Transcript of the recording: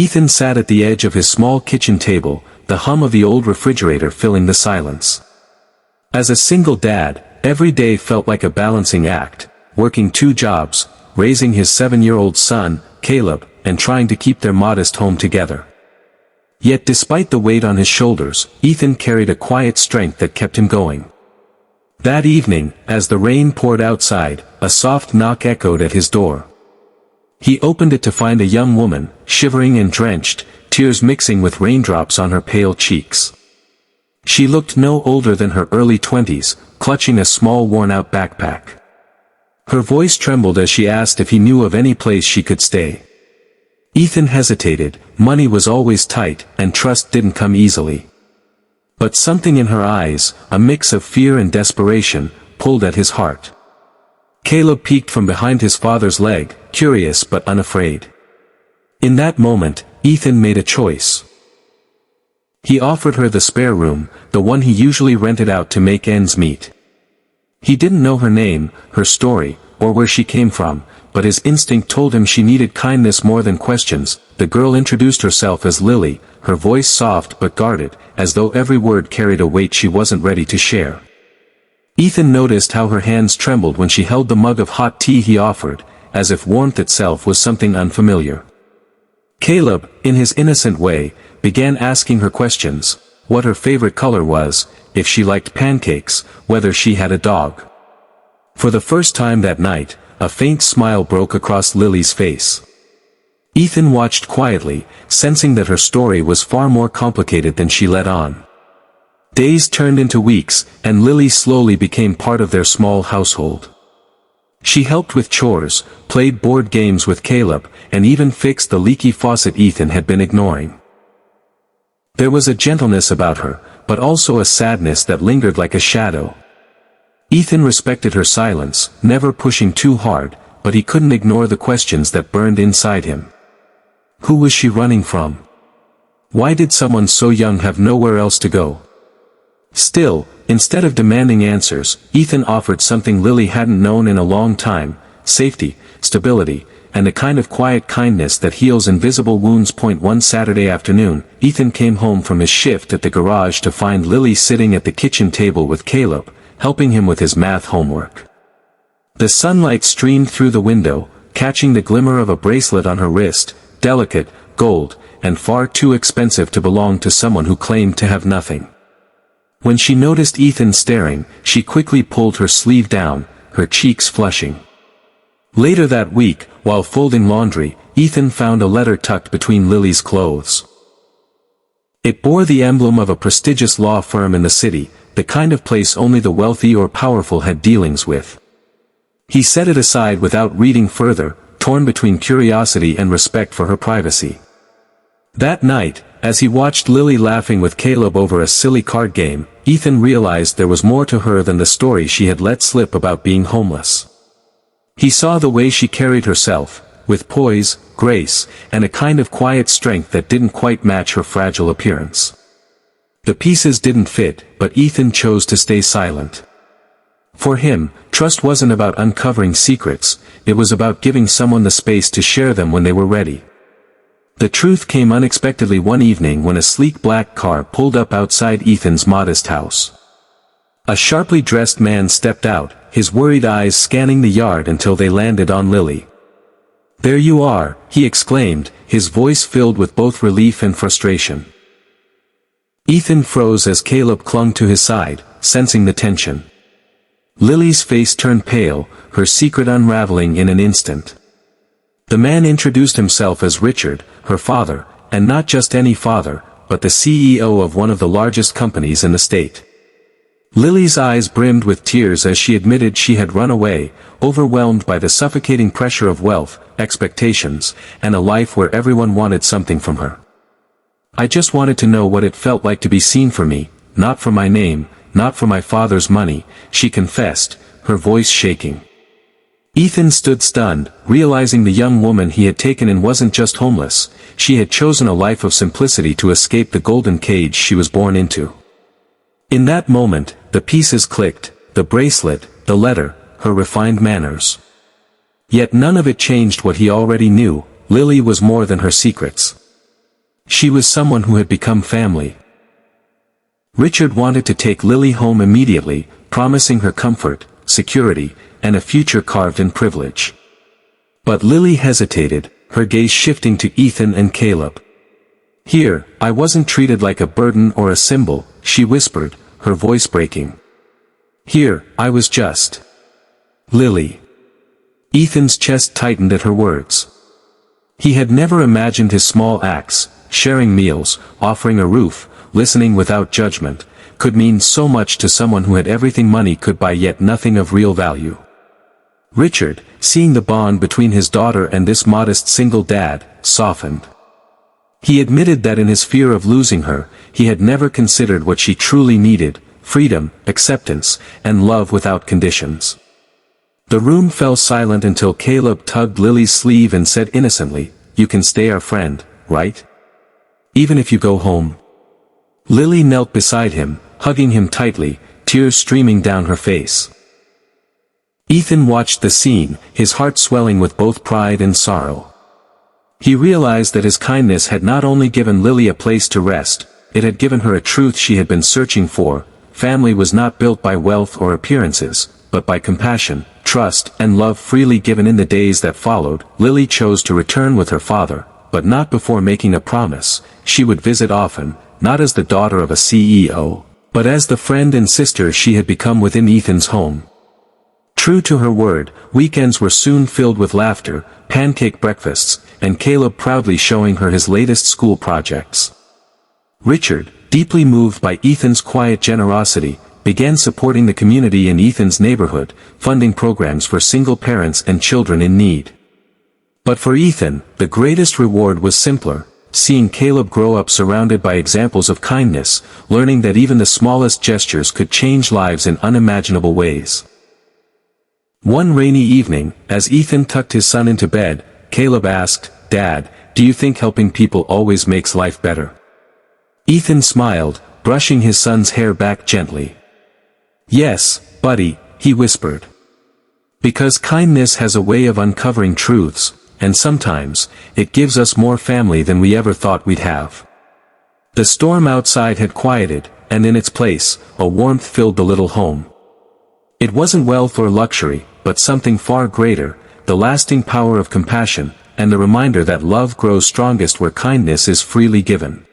Ethan sat at the edge of his small kitchen table, the hum of the old refrigerator filling the silence. As a single dad, every day felt like a balancing act, working 2 jobs, raising his 7-year-old son, Caleb, and trying to keep their modest home together. Yet despite the weight on his shoulders, Ethan carried a quiet strength that kept him going. That evening, as the rain poured outside, a soft knock echoed at his door. He opened it to find a young woman, shivering and drenched, tears mixing with raindrops on her pale cheeks. She looked no older than her early 20s, clutching a small worn-out backpack. Her voice trembled as she asked if he knew of any place she could stay. Ethan hesitated. Money was always tight, and trust didn't come easily. But something in her eyes, a mix of fear and desperation, pulled at his heart. Caleb peeked from behind his father's leg, curious but unafraid. In that moment, Ethan made a choice. He offered her the spare room, the one he usually rented out to make ends meet. He didn't know her name, her story, or where she came from, but his instinct told him she needed kindness more than questions. The girl introduced herself as Lily, her voice soft but guarded, as though every word carried a weight she wasn't ready to share. Ethan noticed how her hands trembled when she held the mug of hot tea he offered, as if warmth itself was something unfamiliar. Caleb, in his innocent way, began asking her questions: what her favorite color was, if she liked pancakes, whether she had a dog. For the first time that night, a faint smile broke across Lily's face. Ethan watched quietly, sensing that her story was far more complicated than she let on. Days turned into weeks, and Lily slowly became part of their small household. She helped with chores, played board games with Caleb, and even fixed the leaky faucet Ethan had been ignoring. There was a gentleness about her, but also a sadness that lingered like a shadow. Ethan respected her silence, never pushing too hard, but he couldn't ignore the questions that burned inside him. Who was she running from? Why did someone so young have nowhere else to go? Still, instead of demanding answers, Ethan offered something Lily hadn't known in a long time: safety, stability, and a kind of quiet kindness that heals invisible wounds. One Saturday afternoon, Ethan came home from his shift at the garage to find Lily sitting at the kitchen table with Caleb, helping him with his math homework. The sunlight streamed through the window, catching the glimmer of a bracelet on her wrist, delicate, gold, and far too expensive to belong to someone who claimed to have nothing. When she noticed Ethan staring, she quickly pulled her sleeve down, her cheeks flushing. Later that week, while folding laundry, Ethan found a letter tucked between Lily's clothes. It bore the emblem of a prestigious law firm in the city, the kind of place only the wealthy or powerful had dealings with. He set it aside without reading further, torn between curiosity and respect for her privacy. That night, as he watched Lily laughing with Caleb over a silly card game, Ethan realized there was more to her than the story she had let slip about being homeless. He saw the way she carried herself, with poise, grace, and a kind of quiet strength that didn't quite match her fragile appearance. The pieces didn't fit, but Ethan chose to stay silent. For him, trust wasn't about uncovering secrets, it was about giving someone the space to share them when they were ready. The truth came unexpectedly one evening when a sleek black car pulled up outside Ethan's modest house. A sharply dressed man stepped out, his worried eyes scanning the yard until they landed on Lily. "There you are," he exclaimed, his voice filled with both relief and frustration. Ethan froze as Caleb clung to his side, sensing the tension. Lily's face turned pale, her secret unraveling in an instant. The man introduced himself as Richard, her father, and not just any father, but the CEO of one of the largest companies in the state. Lily's eyes brimmed with tears as she admitted she had run away, overwhelmed by the suffocating pressure of wealth, expectations, and a life where everyone wanted something from her. "I just wanted to know what it felt like to be seen for me, not for my name, not for my father's money," she confessed, her voice shaking. Ethan stood stunned, realizing the young woman he had taken in wasn't just homeless, she had chosen a life of simplicity to escape the golden cage she was born into. In that moment, the pieces clicked: the bracelet, the letter, her refined manners. Yet none of it changed what he already knew: Lily was more than her secrets. She was someone who had become family. Richard wanted to take Lily home immediately, promising her comfort, security, and a future carved in privilege. But Lily hesitated, her gaze shifting to Ethan and Caleb. "Here, I wasn't treated like a burden or a symbol," she whispered, her voice breaking. "Here, I was just Lily." Ethan's chest tightened at her words. He had never imagined his small acts, sharing meals, offering a roof, listening without judgment, could mean so much to someone who had everything money could buy yet nothing of real value. Richard, seeing the bond between his daughter and this modest single dad, softened. He admitted that in his fear of losing her, he had never considered what she truly needed: freedom, acceptance, and love without conditions. The room fell silent until Caleb tugged Lily's sleeve and said innocently, "You can stay our friend, right? Even if you go home?" Lily knelt beside him, hugging him tightly, tears streaming down her face. Ethan watched the scene, his heart swelling with both pride and sorrow. He realized that his kindness had not only given Lily a place to rest, it had given her a truth she had been searching for: family was not built by wealth or appearances, but by compassion, trust, and love freely given. In the days that followed, Lily chose to return with her father, but not before making a promise: she would visit often, not as the daughter of a CEO, but as the friend and sister she had become within Ethan's home. True to her word, weekends were soon filled with laughter, pancake breakfasts, and Caleb proudly showing her his latest school projects. Richard, deeply moved by Ethan's quiet generosity, began supporting the community in Ethan's neighborhood, funding programs for single parents and children in need. But for Ethan, the greatest reward was simpler: seeing Caleb grow up surrounded by examples of kindness, learning that even the smallest gestures could change lives in unimaginable ways. One rainy evening, as Ethan tucked his son into bed, Caleb asked, "Dad, do you think helping people always makes life better?" Ethan smiled, brushing his son's hair back gently. "Yes, buddy," he whispered. "Because kindness has a way of uncovering truths, and sometimes, it gives us more family than we ever thought we'd have." The storm outside had quieted, and in its place, a warmth filled the little home. It wasn't wealth or luxury, but something far greater: the lasting power of compassion, and the reminder that love grows strongest where kindness is freely given.